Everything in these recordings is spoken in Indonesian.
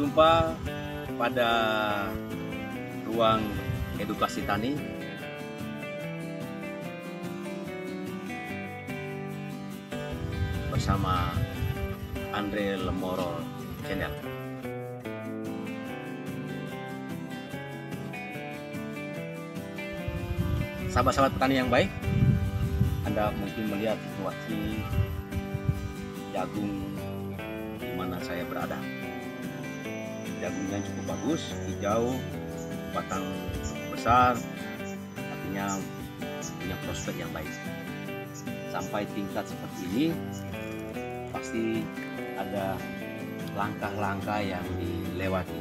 Berjumpa pada ruang edukasi tani bersama Andre Lemoro Channel. Sahabat-sahabat petani yang baik, Anda mungkin melihat situasi jagung di mana saya berada. Jagungnya cukup bagus, hijau, batang besar, artinya punya prospek yang baik. Sampai tingkat seperti ini, pasti ada langkah-langkah yang dilewati.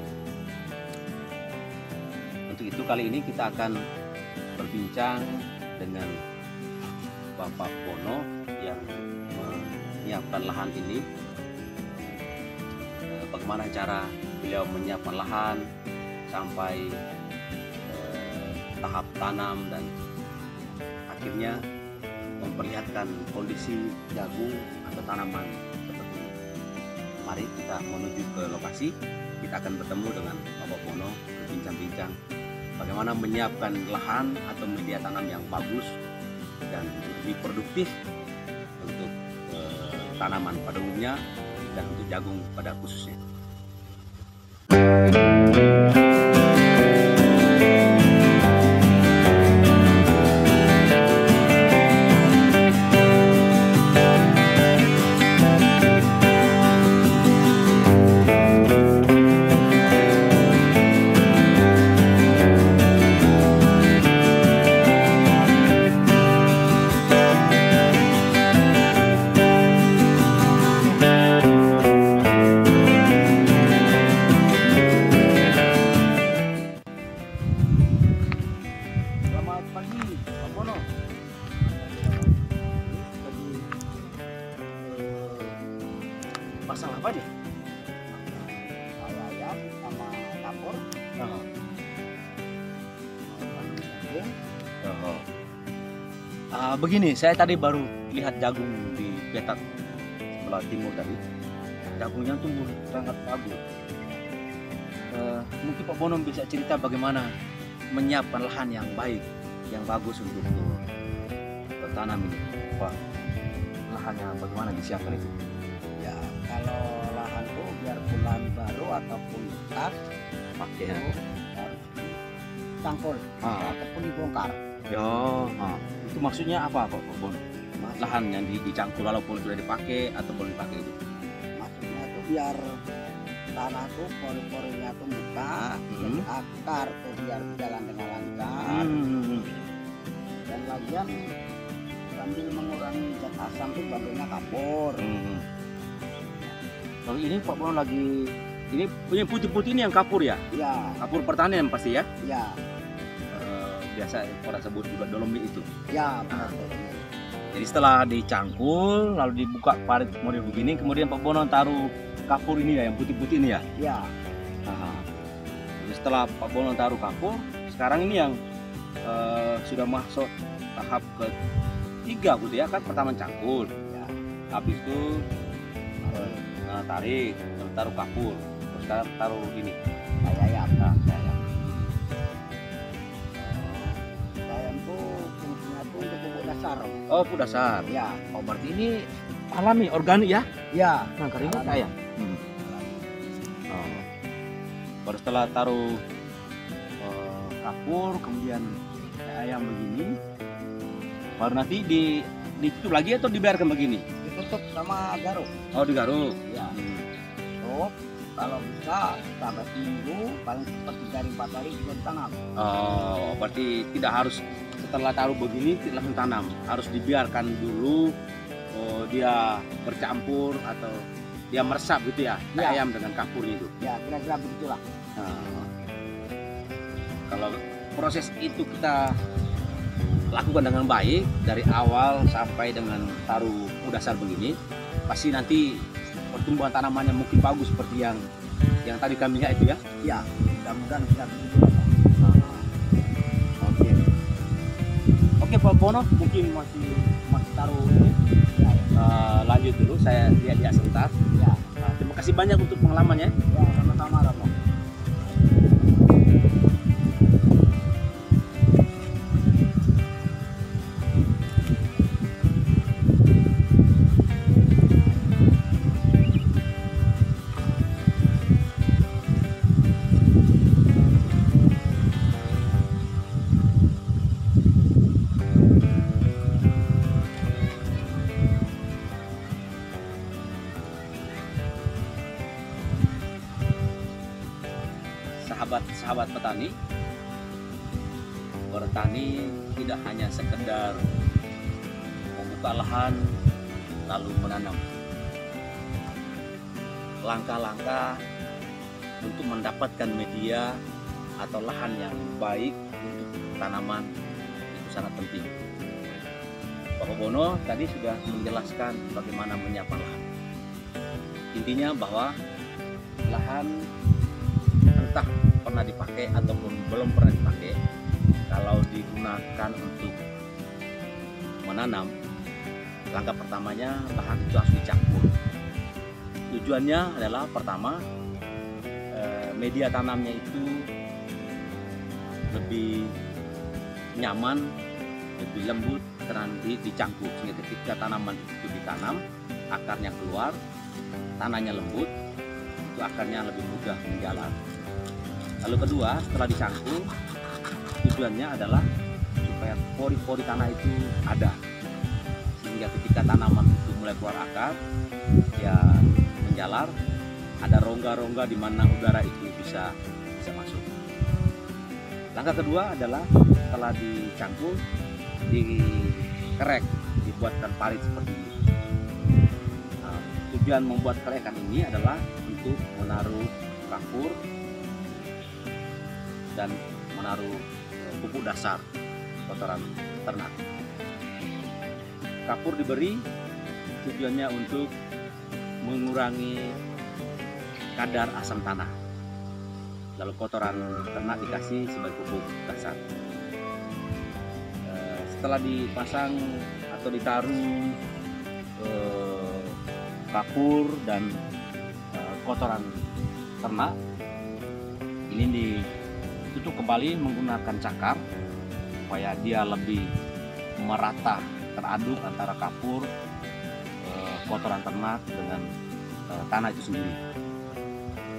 Untuk itu kali ini kita akan berbincang dengan Bapak Bono yang menyiapkan lahan ini. Bagaimana cara beliau menyiapkan lahan sampai tahap tanam dan akhirnya memperlihatkan kondisi jagung atau tanaman seperti ini. Mari kita menuju ke lokasi. Kita akan bertemu dengan Bapak Bono, berbincang-bincang bagaimana menyiapkan lahan atau media tanam yang bagus dan lebih produktif untuk tanaman pada umumnya dan untuk jagung pada khususnya. Pasang apa nih? Ayam sama kapur. Begini, saya tadi baru lihat jagung di petak sebelah timur tadi. Jagungnya tumbuh sangat bagus. Mungkin Pak Bono bisa cerita bagaimana menyiapkan lahan yang baik, yang bagus untuk bertanam ini, Pak. Lahannya bagaimana disiapkan itu? Ya, kalau lahan tuh biar bulan baru ataupun dekat Pakai itu harus dicangkul ataupun dibongkar. Itu maksudnya apa Pak Bono? Lahan yang dicangkul walaupun sudah dipakai atau belum dipakai itu? Maksudnya tuh biar tanah tuh pori-porinya tuh buka, jadi akar tuh biar berjalan dengan lancar. Dan lagian sambil mengurangi zat asam tuh bagiannya kapur. Kalau ini Pak Bono lagi, ini punya putih-putih ini yang kapur ya? Ya, Kapur pertanian pasti ya? ya, Biasa orang sebut juga dolomit itu. ya, benar. Jadi setelah dicangkul, lalu dibuka parit model begini, kemudian Pak Bono taruh kapur ini ya, yang putih-putih ini ya? Ya, Jadi setelah Pak Bono taruh kapur, sekarang ini yang sudah masuk tahap ketiga gitu ya kan? Pertama cangkul, ya. habis itu tarik, terus taruh kapur, terus sekarang taruh ini. Ayam. Sayang. Ayam tuh fungsinya tuh untuk pupuk dasar. Oh, pupuk dasar. Ya, Oh, berarti ini alami, organik ya? ya. Nah, keringat Alami. ayam. Baru setelah taruh kapur, kemudian ayam begini, baru nanti ditutup lagi atau dibiarkan begini? Ditutup sama garuk. Oh, digaruk. Ya, tutup. Kalau bisa sampai seminggu, paling cepat 3-4 hari juga ditanam. Oh, berarti tidak harus setelah taruh begini langsung tanam, harus dibiarkan dulu. Oh, dia bercampur atau dia meresap gitu ya, Ya. ayam dengan kapurnya itu. Ya, kira-kira begitulah. Nah, kalau proses itu kita lakukan dengan baik dari awal sampai dengan taruh dasar begini, pasti nanti pertumbuhan tanamannya mungkin bagus seperti yang tadi kami lihat itu ya. Ya, mudah-mudahan bisa begitu. Oke. Oke Pak Bono, mungkin masih taruh ini. Lanjut dulu, saya lihat sebentar. Ya. Terima kasih. Kasih banyak untuk pengalamannya. Ya, sama-sama Romo. Sahabat petani, bertani tidak hanya sekedar membuka lahan lalu menanam. Langkah-langkah untuk mendapatkan media atau lahan yang baik untuk tanaman itu sangat penting. Pak Bono tadi sudah menjelaskan bagaimana menyiapkan lahan. Intinya bahwa lahan entah pernah dipakai ataupun belum pernah dipakai, kalau digunakan untuk menanam, langkah pertamanya lahan itu harus dicampur. Tujuannya adalah pertama, media tanamnya itu lebih nyaman, lebih lembut karena dicampur, sehingga ketika tanaman itu ditanam, akarnya keluar, tanahnya lembut, itu akarnya lebih mudah menjalar. Lalu kedua, setelah dicangkul, tujuannya adalah supaya pori-pori tanah itu ada, sehingga ketika tanaman itu mulai keluar akar, dia menjalar, ada rongga-rongga di mana udara itu bisa masuk. Langkah kedua adalah setelah dicangkul, dikerek, dibuatkan parit seperti ini. Nah, tujuan membuat kerekan ini adalah untuk menaruh kapur dan menaruh pupuk dasar kotoran ternak. Kapur diberi tujuannya untuk mengurangi kadar asam tanah. Lalu kotoran ternak dikasih sebagai pupuk dasar. Setelah dipasang atau ditaruh kapur dan kotoran ternak, ini ditutup kembali menggunakan cakar supaya dia lebih merata, teraduk antara kapur, kotoran ternak dengan tanah itu sendiri.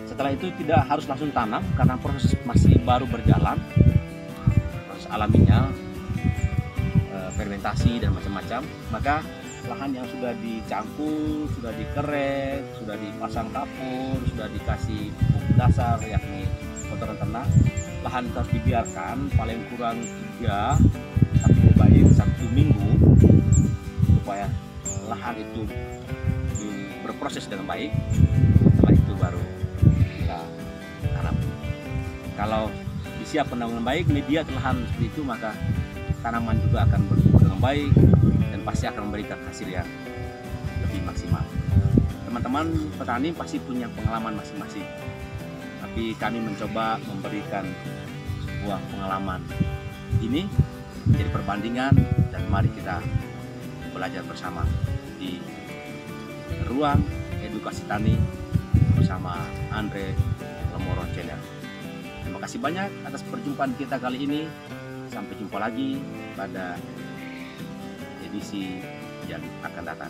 Setelah itu tidak harus langsung tanam karena proses masih baru berjalan, proses alaminya, fermentasi dan macam-macam. Maka lahan yang sudah dicangkul, sudah dikerek, sudah dipasang kapur, sudah dikasih pupuk dasar yakni kotoran ternak, lahan harus dibiarkan paling kurang 3 sampai baik 1 minggu supaya lahan itu berproses dengan baik. Setelah itu baru kita tanam. Kalau disiapkan dengan baik media lahan seperti itu, maka tanaman juga akan bertumbuh dengan baik dan pasti akan memberikan hasil yang lebih maksimal. Teman-teman petani pasti punya pengalaman masing-masing, tapi kami mencoba memberikan sebuah pengalaman ini menjadi perbandingan, dan mari kita belajar bersama di ruang edukasi tani bersama Andre Lemoro Channel. Terima kasih banyak atas perjumpaan kita kali ini. Sampai jumpa lagi pada edisi yang akan datang.